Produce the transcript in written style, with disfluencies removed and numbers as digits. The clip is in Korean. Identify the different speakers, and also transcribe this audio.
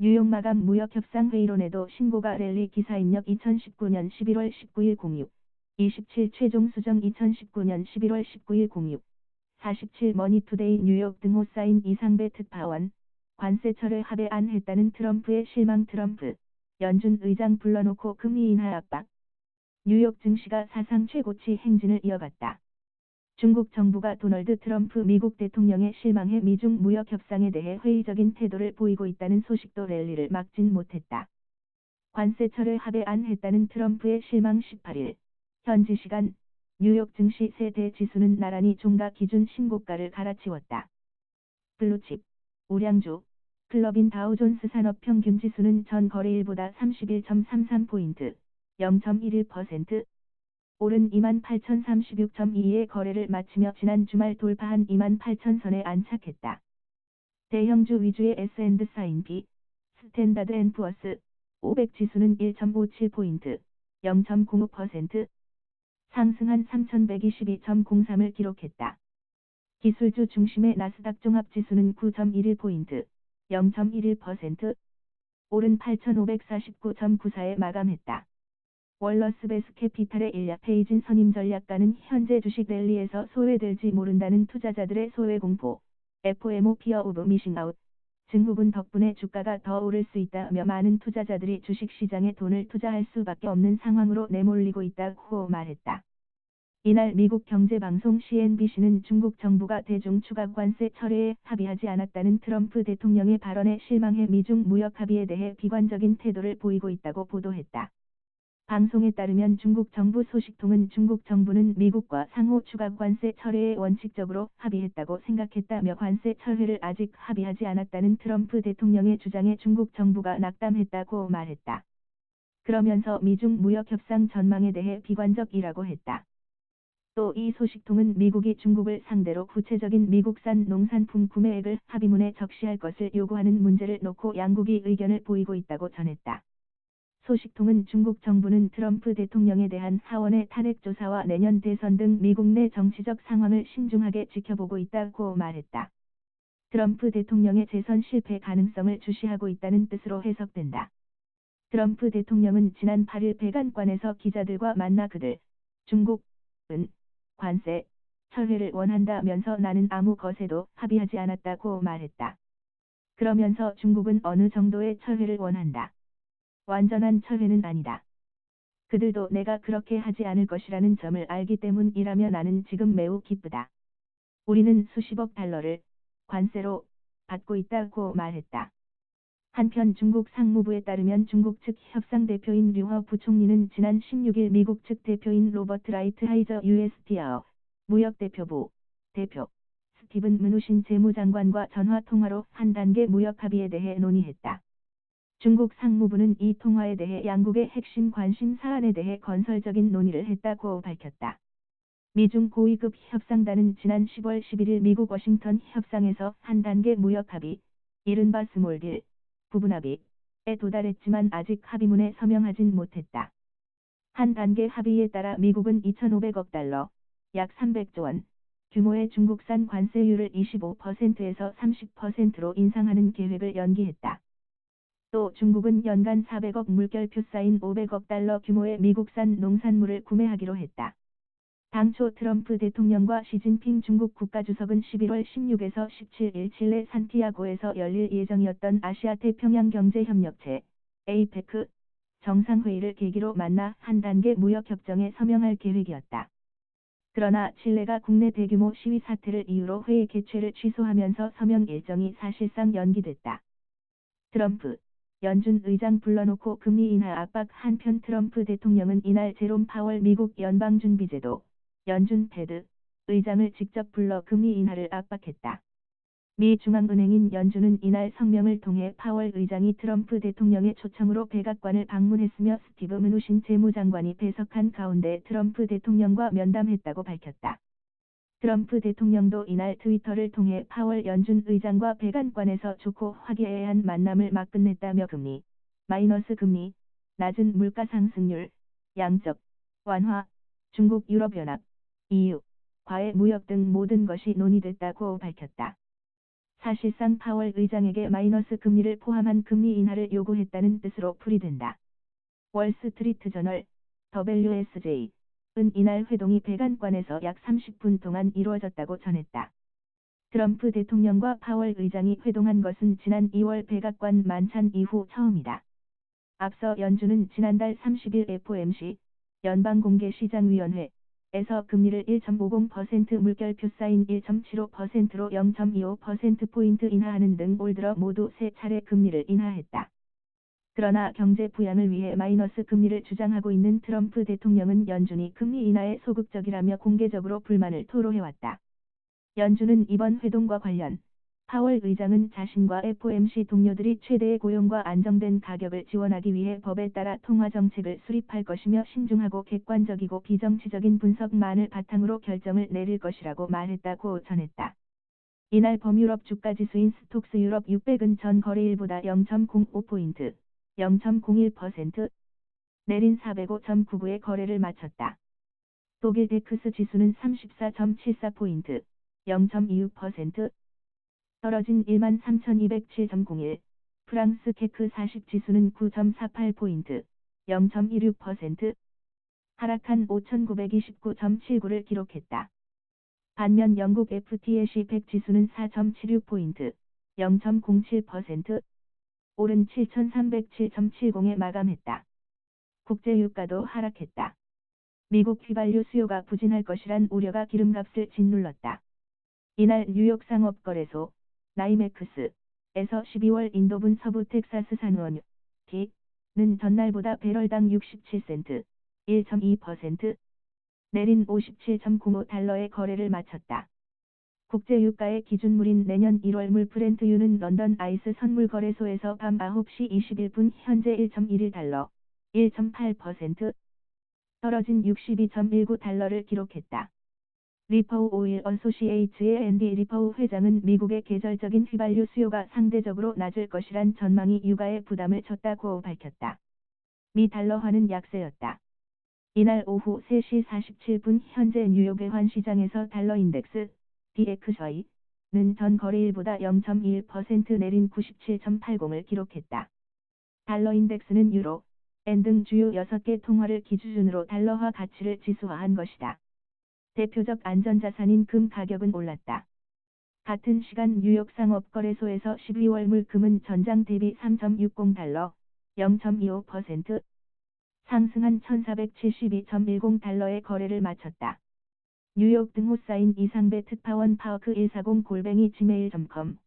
Speaker 1: 뉴욕 마감 무역협상회의론에도 신고가 랠리 기사 입력 2019년 11월 19일 06. 27 최종 수정 2019년 11월 19일 06. 47 머니투데이 뉴욕 등호 사인 이상배 특파원. 관세 철회 합의 안 했다는 트럼프의 실망. 트럼프. 연준 의장 불러놓고 금리 인하 압박. 뉴욕 증시가 사상 최고치 행진을 이어갔다. 중국 정부가 도널드 트럼프 미국 대통령에 실망해 미중 무역 협상에 대해 회의적인 태도를 보이고 있다는 소식도 랠리를 막진 못했다. 관세 철회 합의 안 했다는 트럼프의 실망. 18일 현지 시간 뉴욕 증시 세 대 지수는 나란히 종가 기준 신고가를 갈아치웠다. 블루칩, 우량주, 클럽인 다우존스 산업평균지수는 전 거래일보다 31.33포인트, 0.11%, 오른 28,036.22의 거래를 마치며 지난 주말 돌파한 28,000선에 안착했다. 대형주 위주의 S&P, 스탠다드 앤 푸어스, 500 지수는 1.57포인트, 0.05%, 상승한 3,122.03을 기록했다. 기술주 중심의 나스닥 종합지수는 9.11포인트, 0.11%, 오른 8,549.94에 마감했다. 월러스 베스 캐피탈의 일야 페이진 선임 전략가는 현재 주식 랠리에서 소외될지 모른다는 투자자들의 소외 공포, FOMO 피어 오브 미싱 아웃, 증후군 덕분에 주가가 더 오를 수 있다며 많은 투자자들이 주식 시장에 돈을 투자할 수밖에 없는 상황으로 내몰리고 있다고 말했다. 이날 미국 경제방송 CNBC는 중국 정부가 대중 추가 관세 철회에 합의하지 않았다는 트럼프 대통령의 발언에 실망해 미중 무역 합의에 대해 비관적인 태도를 보이고 있다고 보도했다. 방송에 따르면 중국 정부 소식통은 중국 정부는 미국과 상호 추가 관세 철회에 원칙적으로 합의했다고 생각했다며 관세 철회를 아직 합의하지 않았다는 트럼프 대통령의 주장에 중국 정부가 낙담했다고 말했다. 그러면서 미중 무역 협상 전망에 대해 비관적이라고 했다. 또 이 소식통은 미국이 중국을 상대로 구체적인 미국산 농산품 구매액을 합의문에 적시할 것을 요구하는 문제를 놓고 양국이 의견을 보이고 있다고 전했다. 소식통은 중국 정부는 트럼프 대통령에 대한 하원의 탄핵 조사와 내년 대선 등 미국 내 정치적 상황을 신중하게 지켜보고 있다고 말했다. 트럼프 대통령의 재선 실패 가능성을 주시하고 있다는 뜻으로 해석된다. 트럼프 대통령은 지난 8일 백악관에서 기자들과 만나 그들, 중국은 관세 철회를 원한다면서 나는 아무 것에도 합의하지 않았다고 말했다. 그러면서 중국은 어느 정도의 철회를 원한다. 완전한 철회는 아니다. 그들도 내가 그렇게 하지 않을 것이라는 점을 알기 때문이라며 나는 지금 매우 기쁘다. 우리는 수십억 달러를 관세로 받고 있다고 말했다. 한편 중국 상무부에 따르면 중국 측 협상 대표인 류허 부총리는 지난 16일 미국 측 대표인 로버트 라이트하이저 USTR 무역대표부 대표 스티븐 문우신 재무장관과 전화 통화로 한 단계 무역 합의에 대해 논의했다. 중국 상무부는 이 통화에 대해 양국의 핵심 관심 사안에 대해 건설적인 논의를 했다고 밝혔다. 미중 고위급 협상단은 지난 10월 11일 미국 워싱턴 협상에서 한 단계 무역 합의, 이른바 스몰딜, 부분 합의에 도달했지만 아직 합의문에 서명하진 못했다. 한 단계 합의에 따라 미국은 2,500억 달러, 약 300조 원, 규모의 중국산 관세율을 25%에서 30%로 인상하는 계획을 연기했다. 또 중국은 연간 400억 물결표 쌓인 500억 달러 규모의 미국산 농산물을 구매하기로 했다. 당초 트럼프 대통령과 시진핑 중국 국가주석은 11월 16에서 17일 칠레 산티아고에서 열릴 예정이었던 아시아태평양경제협력체 APEC 정상회의를 계기로 만나 한 단계 무역협정에 서명할 계획이었다. 그러나 칠레가 국내 대규모 시위 사태를 이유로 회의 개최를 취소하면서 서명 일정이 사실상 연기됐다. 트럼프 연준 의장 불러놓고 금리 인하 압박. 한편 트럼프 대통령은 이날 제롬 파월 미국 연방준비제도 연준 패드 의장을 직접 불러 금리 인하를 압박했다. 미 중앙은행인 연준은 이날 성명을 통해 파월 의장이 트럼프 대통령의 초청으로 백악관을 방문했으며 스티브 문우신 재무장관이 배석한 가운데 트럼프 대통령과 면담했다고 밝혔다. 트럼프 대통령도 이날 트위터를 통해 파월 연준 의장과 백악관에서 좋고 화기애애한 만남을 막 끝냈다며 금리, 마이너스 금리, 낮은 물가 상승률, 양적, 완화, 중국 유럽연합, EU, 과의 무역 등 모든 것이 논의됐다고 밝혔다. 사실상 파월 의장에게 마이너스 금리를 포함한 금리 인하를 요구했다는 뜻으로 풀이된다. 월스트리트 저널 WSJ은 이날 회동이 백악관에서 약 30분 동안 이루어졌다고 전했다. 트럼프 대통령과 파월 의장이 회동한 것은 지난 2월 백악관 만찬 이후 처음이다. 앞서 연준은 지난달 30일 FOMC 연방공개시장위원회에서 금리를 1.50% 물결표 사인 1.75%로 0.25%포인트 인하하는 등 올 들어 모두 3차례 금리를 인하했다. 그러나 경제 부양을 위해 마이너스 금리를 주장하고 있는 트럼프 대통령은 연준이 금리 인하에 소극적이라며 공개적으로 불만을 토로해왔다. 연준은 이번 회동과 관련 파월 의장은 자신과 FOMC 동료들이 최대의 고용과 안정된 가격을 지원하기 위해 법에 따라 통화정책을 수립할 것이며 신중하고 객관적이고 비정치적인 분석만을 바탕으로 결정을 내릴 것이라고 말했다고 전했다. 이날 범유럽 주가지수인 스톡스 유럽 600은 전 거래일보다 0.05포인트, 0.01% 내린 405.99의 거래를 마쳤다. 독일 덱크스 지수는 34.74포인트, 0.26% 떨어진 13,207.01, 프랑스 케크 40 지수는 9.48포인트, 0.16% 하락한 5,929.79를 기록했다. 반면 영국 FTSE 100 지수는 4.76포인트, 0.07% 오른 7,307.70에 마감했다. 국제유가도 하락했다. 미국 휘발유 수요가 부진할 것이란 우려가 기름값을 짓눌렀다. 이날 뉴욕 상업거래소 나이맥스에서 12월 인도분 서부 텍사스 산원유 T는 전날보다 배럴당 67센트 1.2% 내린 57.05달러의 거래를 마쳤다. 국제유가의 기준물인 내년 1월 물 브렌트유는 런던 아이스 선물거래소에서 밤 9시 21분 현재 1.11달러 1.8% 떨어진 62.19달러를 기록했다. 리퍼우 오일 어소시에이츠의 앤디 리퍼우 회장은 미국의 계절적인 휘발유 수요가 상대적으로 낮을 것이란 전망이 유가에 부담을 줬다고 밝혔다. 미 달러화는 약세였다. 이날 오후 3시 47분 현재 뉴욕 외환시장에서 달러 인덱스 DXY는 전 거래일보다 0.21% 내린 97.80을 기록했다. 달러 인덱스는 유로, 엔 등 주요 6개 통화를 기준으로 달러화 가치를 지수화한 것이다. 대표적 안전자산인 금 가격은 올랐다. 같은 시간 뉴욕 상업거래소에서 12월 물금은 전장 대비 3.60달러, 0.25% 상승한 1,472.10달러의 거래를 마쳤다. 뉴욕 등호 사인 이상배 특파원 파워크140@gmail.com